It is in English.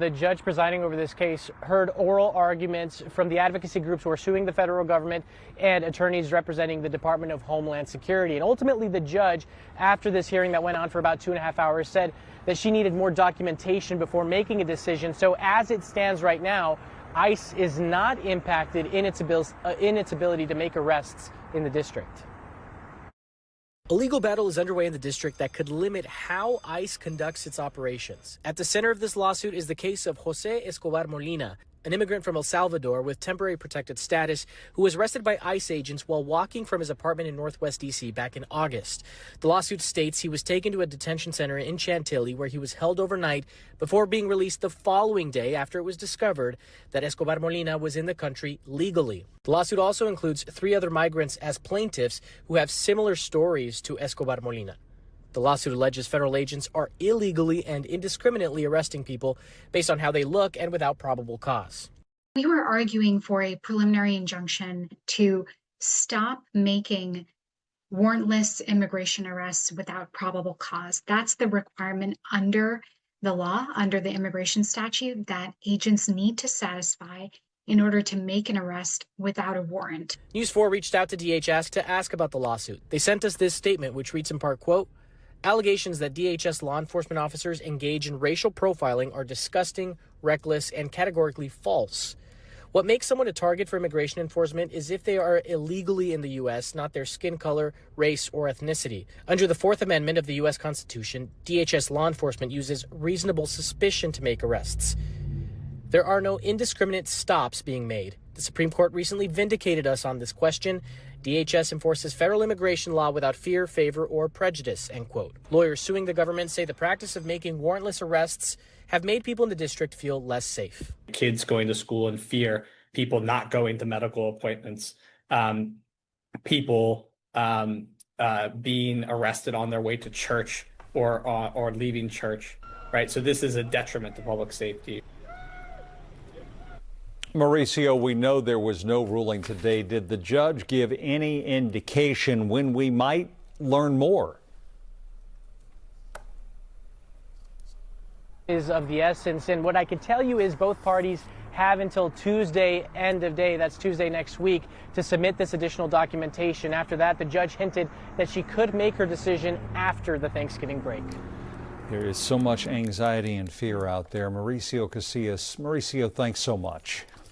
The judge presiding over this case heard oral arguments from the advocacy groups who are suing the federal government and attorneys representing the Department of Homeland Security. And ultimately, the judge, after this hearing that went on for about 2.5 hours, said that she needed more documentation before making a decision. So as it stands right now, ICE is not impacted in its ability to make arrests in the district. A legal battle is underway in the district that could limit how ICE conducts its operations. At the center of this lawsuit is the case of Jose Escobar Molina, an immigrant from El Salvador with temporary protected status who was arrested by ICE agents while walking from his apartment in Northwest D.C. back in August. The lawsuit states he was taken to a detention center in Chantilly where he was held overnight before being released the following day after it was discovered that Escobar Molina was in the country legally. The lawsuit also includes 3 other migrants as plaintiffs who have similar stories to Escobar Molina. The lawsuit alleges federal agents are illegally and indiscriminately arresting people based on how they look and without probable cause. We were arguing for a preliminary injunction to stop making warrantless immigration arrests without probable cause. That's the requirement under the law, under the immigration statute, that agents need to satisfy in order to make an arrest without a warrant. News 4 reached out to DHS to ask about the lawsuit. They sent us this statement, which reads in part, quote, "Allegations that DHS law enforcement officers engage in racial profiling are disgusting, reckless, and categorically false. What makes someone a target for immigration enforcement is if they are illegally in the U.S., not their skin color, race, or ethnicity. Under the 4th Amendment of the U.S. Constitution, DHS law enforcement uses reasonable suspicion to make arrests. There are no indiscriminate stops being made. The Supreme Court recently vindicated us on this question. DHS enforces federal immigration law without fear, favor, or prejudice," end quote. Lawyers suing the government say the practice of making warrantless arrests have made people in the district feel less safe. Kids going to school in fear, people not going to medical appointments, people being arrested on their way to church or leaving church, right? So this is a detriment to public safety. Mauricio, we know there was no ruling today. Did the judge give any indication when we might learn more? Is of the essence, and what I can tell you is both parties have until Tuesday, end of day, that's Tuesday next week, to submit this additional documentation. After that, the judge hinted that she could make her decision after the Thanksgiving break. There is so much anxiety and fear out there. Mauricio Casillas. Mauricio, thanks so much.